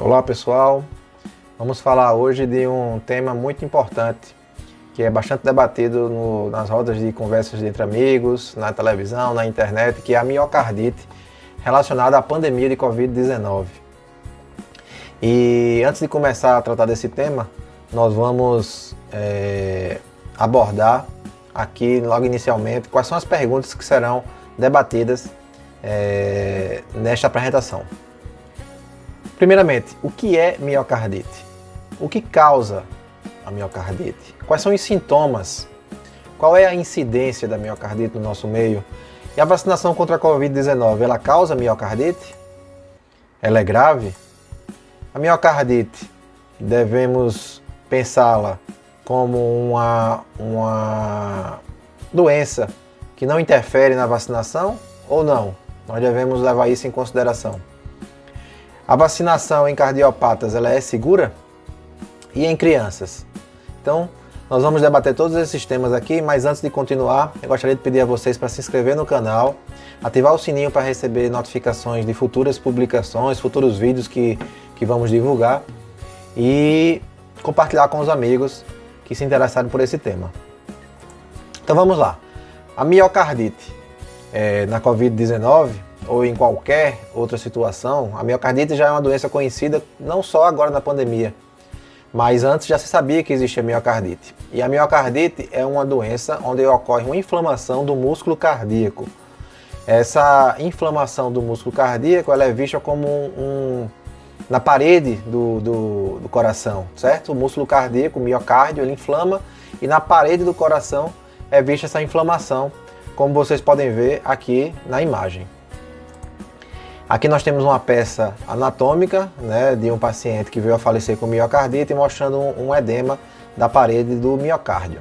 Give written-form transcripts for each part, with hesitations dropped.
Olá pessoal, vamos falar hoje de um tema muito importante que é bastante debatido nas rodas de conversas entre amigos, na televisão, na internet, que é a miocardite relacionada à pandemia de Covid-19. E antes de começar a tratar desse tema, nós vamos abordar aqui logo inicialmente quais são as perguntas que serão debatidas nesta apresentação. Primeiramente, o que é miocardite? O que causa a miocardite? Quais são os sintomas? Qual é a incidência da miocardite no nosso meio? E a vacinação contra a Covid-19, ela causa miocardite? Ela é grave? A miocardite, devemos pensá-la como uma doença que não interfere na vacinação ou não? Nós devemos levar isso em consideração. A vacinação em cardiopatas, ela é segura? E em crianças? Então, nós vamos debater todos esses temas aqui, mas antes de continuar, eu gostaria de pedir a vocês para se inscrever no canal, ativar o sininho para receber notificações de futuras publicações, futuros vídeos que vamos divulgar e compartilhar com os amigos que se interessaram por esse tema. Então vamos lá. A miocardite na Covid-19 ou em qualquer outra situação, a miocardite já é uma doença conhecida não só agora na pandemia, mas antes já se sabia que existia miocardite. E a miocardite é uma doença onde ocorre uma inflamação do músculo cardíaco. Essa inflamação do músculo cardíaco ela é vista como na parede do coração, certo? O músculo cardíaco, o miocárdio, ele inflama e na parede do coração é vista essa inflamação, como vocês podem ver aqui na imagem. Aqui nós temos uma peça anatômica, né, de um paciente que veio a falecer com miocardite, mostrando um edema da parede do miocárdio.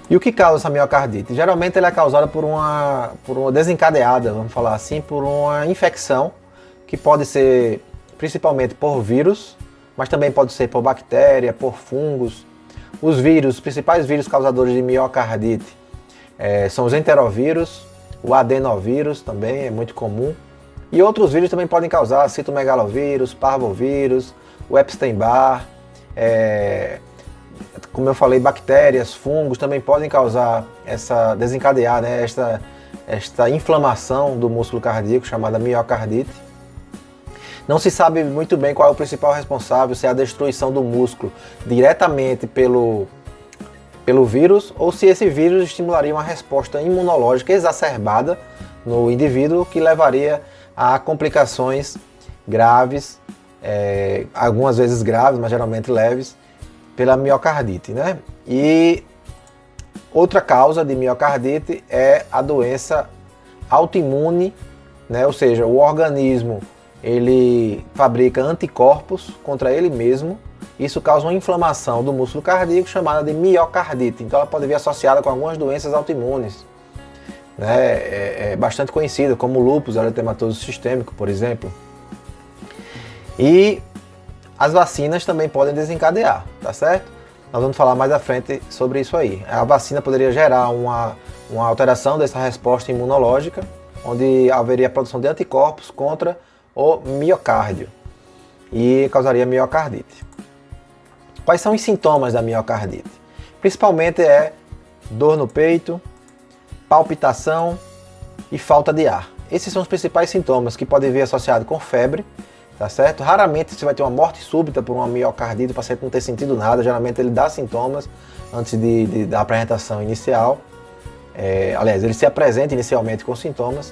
E o que causa essa miocardite? Geralmente ela é causada por uma desencadeada, vamos falar assim, por uma infecção, que pode ser principalmente por vírus, mas também pode ser por bactéria, por fungos. Os principais vírus causadores de miocardite são os enterovírus, o adenovírus também é muito comum. E outros vírus também podem causar citomegalovírus, parvovírus, o Epstein-Barr, como eu falei, bactérias, fungos também podem causar desencadear, né, esta inflamação do músculo cardíaco chamada miocardite. Não se sabe muito bem qual é o principal responsável, se é a destruição do músculo diretamente pelo vírus ou se esse vírus estimularia uma resposta imunológica exacerbada no indivíduo que levaria a complicações graves, algumas vezes graves, mas geralmente leves, pela miocardite, né? E outra causa de miocardite é a doença autoimune, né? Ou seja, o organismo ele fabrica anticorpos contra ele mesmo. Isso causa uma inflamação do músculo cardíaco chamada de miocardite. Então ela pode vir associada com algumas doenças autoimunes, né? É bastante conhecida, como o lúpus eritematoso sistêmico, por exemplo. E as vacinas também podem desencadear, tá certo? Nós vamos falar mais à frente sobre isso aí. A vacina poderia gerar uma alteração dessa resposta imunológica, onde haveria a produção de anticorpos contra o miocárdio e causaria miocardite. Quais são os sintomas da miocardite? Principalmente dor no peito, palpitação e falta de ar. Esses são os principais sintomas que podem vir associados com febre, tá certo? Raramente você vai ter uma morte súbita por uma miocardite, o paciente não ter sentido nada, geralmente ele dá sintomas antes da apresentação inicial. Aliás, ele se apresenta inicialmente com sintomas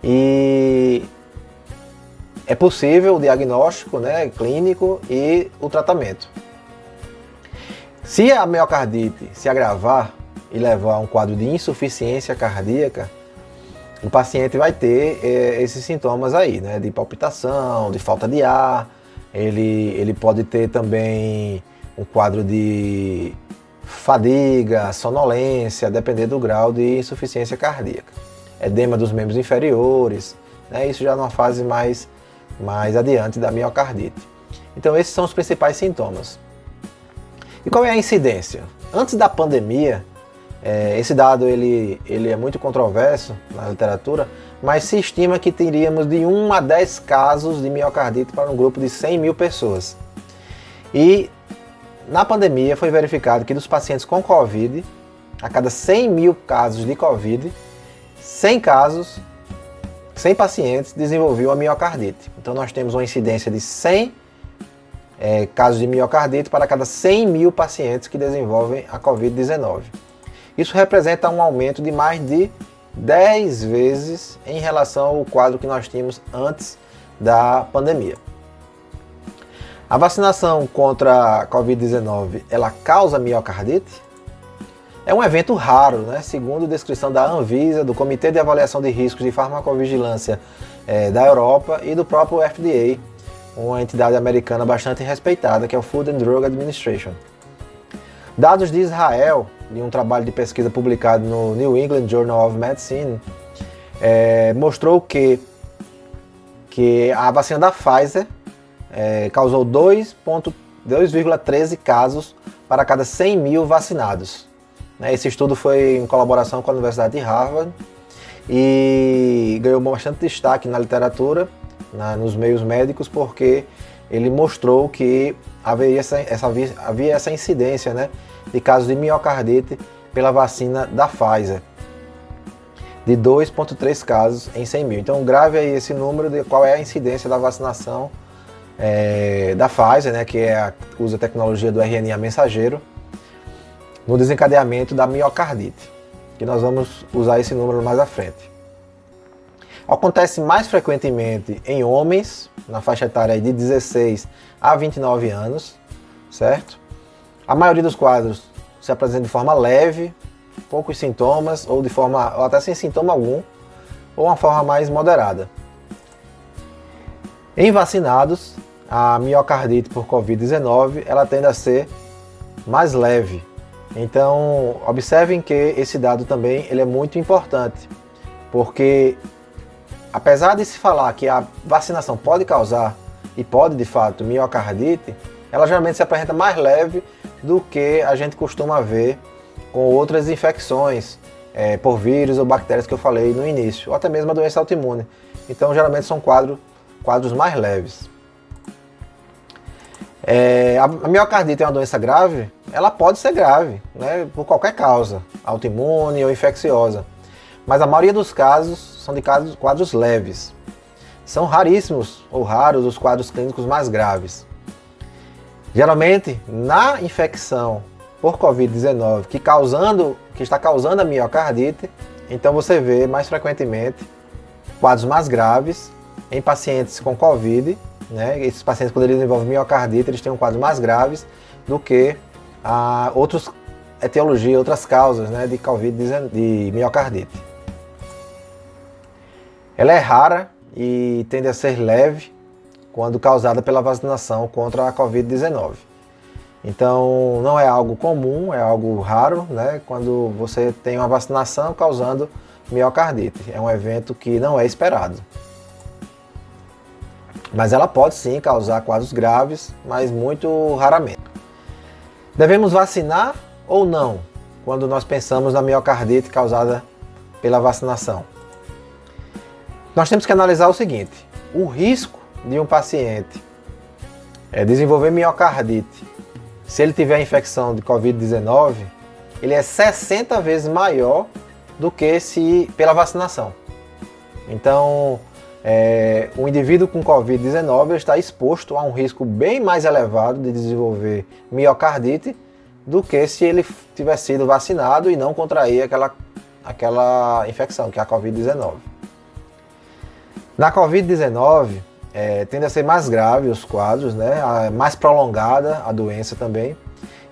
e é possível o diagnóstico, né, clínico e o tratamento. Se a miocardite se agravar e levar a um quadro de insuficiência cardíaca, o paciente vai ter esses sintomas aí, né, de palpitação, de falta de ar, ele pode ter também um quadro de fadiga, sonolência, dependendo do grau de insuficiência cardíaca. Edema dos membros inferiores, né, isso já numa fase mais adiante da miocardite. Então esses são os principais sintomas. E qual é a incidência? Antes da pandemia, esse dado ele é muito controverso na literatura, mas se estima que teríamos de 1 a 10 casos de miocardite para um grupo de 100 mil pessoas. E na pandemia foi verificado que dos pacientes com Covid, a cada 100 mil casos de Covid, 100 pacientes desenvolviam a miocardite. Então nós temos uma incidência de 100 casos de miocardite para cada 100 mil pacientes que desenvolvem a Covid-19. Isso representa um aumento de mais de 10 vezes em relação ao quadro que nós tínhamos antes da pandemia. A vacinação contra a Covid-19, ela causa miocardite? É um evento raro, né? Segundo a descrição da Anvisa, do Comitê de Avaliação de Riscos de Farmacovigilância da Europa e do próprio FDA, uma entidade americana bastante respeitada, que é o Food and Drug Administration. Dados de Israel, de um trabalho de pesquisa publicado no New England Journal of Medicine, mostrou que a vacina da Pfizer causou 2,13 casos para cada 100 mil vacinados. Esse estudo foi em colaboração com a Universidade de Harvard e ganhou bastante destaque na literatura, nos meios médicos, porque ele mostrou que havia essa incidência, né, de casos de miocardite pela vacina da Pfizer, de 2,3 casos em 100 mil. Então grave aí esse número de qual é a incidência da vacinação da Pfizer, né, que usa a tecnologia do RNA mensageiro, no desencadeamento da miocardite, que nós vamos usar esse número mais à frente. Acontece mais frequentemente em homens, na faixa etária de 16 a 29 anos, certo? A maioria dos quadros se apresenta de forma leve, poucos sintomas, ou até sem sintoma algum, ou uma forma mais moderada. Em vacinados, a miocardite por Covid-19, ela tende a ser mais leve. Então, observem que esse dado também ele é muito importante, porque apesar de se falar que a vacinação pode causar, e pode de fato, miocardite, ela geralmente se apresenta mais leve do que a gente costuma ver com outras infecções por vírus ou bactérias que eu falei no início, ou até mesmo a doença autoimune. Então, geralmente são quadros mais leves. A miocardite é uma doença grave? Ela pode ser grave, né, por qualquer causa, autoimune ou infecciosa. Mas a maioria dos casos são de quadros leves. São raríssimos ou raros os quadros clínicos mais graves. Geralmente, na infecção por Covid-19 que está causando a miocardite, então você vê mais frequentemente quadros mais graves em pacientes com Covid, né? Esses pacientes, quando eles desenvolvem miocardite, eles têm um quadro mais graves do que outras etiologias, outras causas, né, de de miocardite. Ela é rara e tende a ser leve quando causada pela vacinação contra a Covid-19. Então, não é algo comum, é algo raro, né, quando você tem uma vacinação causando miocardite. É um evento que não é esperado. Mas ela pode sim causar quadros graves, mas muito raramente. Devemos vacinar ou não quando nós pensamos na miocardite causada pela vacinação? Nós temos que analisar o seguinte: o risco de um paciente desenvolver miocardite, se ele tiver a infecção de Covid-19, ele é 60 vezes maior do que se pela vacinação. Então, o indivíduo com Covid-19 está exposto a um risco bem mais elevado de desenvolver miocardite do que se ele tivesse sido vacinado e não contrair aquela infecção, que é a Covid-19. Na Covid-19, tende a ser mais grave os quadros, né? Mais prolongada a doença também,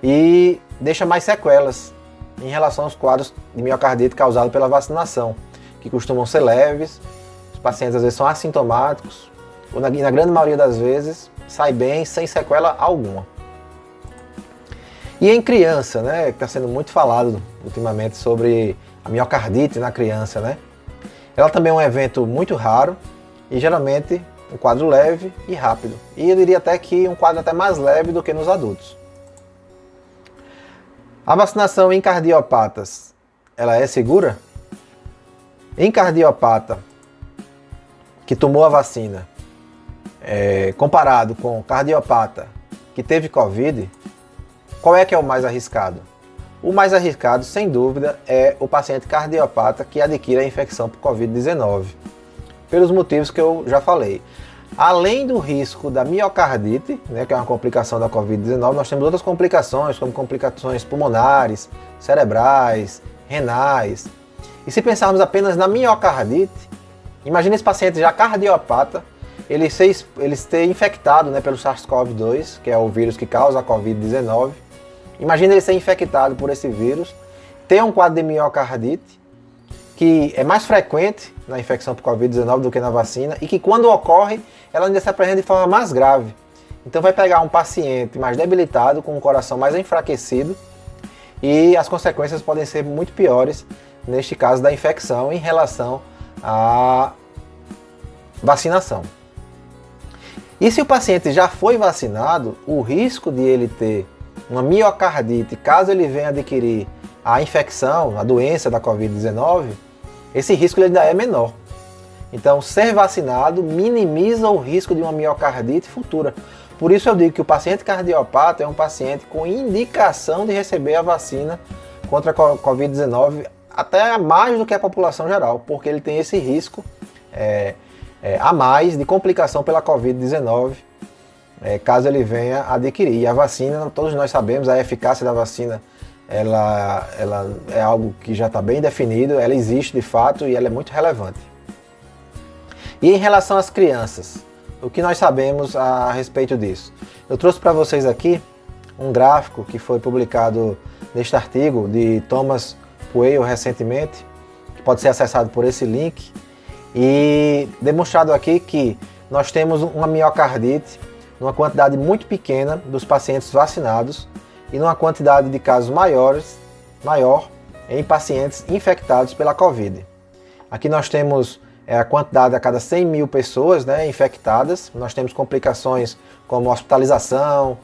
e deixa mais sequelas em relação aos quadros de miocardite causados pela vacinação, que costumam ser leves. Os pacientes às vezes são assintomáticos, ou na grande maioria das vezes sai bem sem sequela alguma. E em criança, né, que está sendo muito falado ultimamente sobre a miocardite na criança, né? Ela também é um evento muito raro e geralmente um quadro leve e rápido. E eu diria até que um quadro até mais leve do que nos adultos. A vacinação em cardiopatas, ela é segura? Em cardiopata que tomou a vacina, comparado com o cardiopata que teve Covid, qual é que é o mais arriscado? O mais arriscado, sem dúvida, é o paciente cardiopata que adquire a infecção por Covid-19, pelos motivos que eu já falei. Além do risco da miocardite, né, que é uma complicação da Covid-19, nós temos outras complicações, como complicações pulmonares, cerebrais, renais. E se pensarmos apenas na miocardite, imagine esse paciente já cardiopata, ele ser infectado, né, pelo SARS-CoV-2, que é o vírus que causa a Covid-19. Imagina ele ser infectado por esse vírus, ter um quadro de miocardite, que é mais frequente na infecção por Covid-19 do que na vacina, e que quando ocorre, ela ainda se apresenta de forma mais grave. Então vai pegar um paciente mais debilitado, com o coração mais enfraquecido, e as consequências podem ser muito piores, neste caso da infecção, em relação à vacinação. E se o paciente já foi vacinado, o risco de ele ter uma miocardite, caso ele venha adquirir a infecção, a doença da Covid-19, esse risco ele ainda é menor. Então, ser vacinado minimiza o risco de uma miocardite futura. Por isso eu digo que o paciente cardiopata é um paciente com indicação de receber a vacina contra a Covid-19 até mais do que a população geral, porque ele tem esse risco a mais de complicação pela Covid-19, caso ele venha adquirir. E a vacina, todos nós sabemos, a eficácia da vacina ela é algo que já está bem definido, ela existe de fato e ela é muito relevante. E em relação às crianças, o que nós sabemos a respeito disso? Eu trouxe para vocês aqui um gráfico que foi publicado neste artigo de Thomas Pueyo recentemente, que pode ser acessado por esse link, e demonstrado aqui que nós temos uma miocardite numa quantidade muito pequena dos pacientes vacinados e numa quantidade de casos maior em pacientes infectados pela Covid. Aqui nós temos a quantidade a cada 100 mil pessoas, né, infectadas. Nós temos complicações como hospitalização,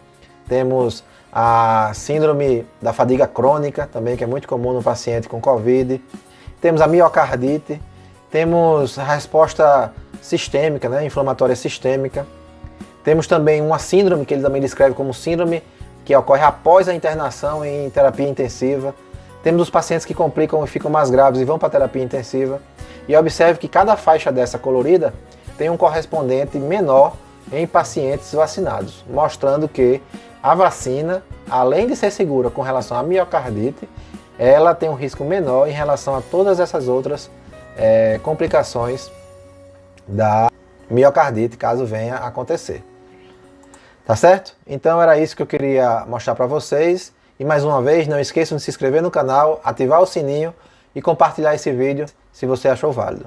temos a síndrome da fadiga crônica, também, que é muito comum no paciente com Covid. Temos a miocardite, temos a resposta sistêmica, né, inflamatória sistêmica. Temos também uma síndrome, que ele também descreve como síndrome que ocorre após a internação em terapia intensiva. Temos os pacientes que complicam e ficam mais graves e vão para a terapia intensiva. E observe que cada faixa dessa colorida tem um correspondente menor em pacientes vacinados, mostrando que a vacina, além de ser segura com relação à miocardite, ela tem um risco menor em relação a todas essas outras complicações da miocardite, caso venha a acontecer. Tá certo? Então era isso que eu queria mostrar para vocês. E mais uma vez, não esqueçam de se inscrever no canal, ativar o sininho e compartilhar esse vídeo se você achou válido.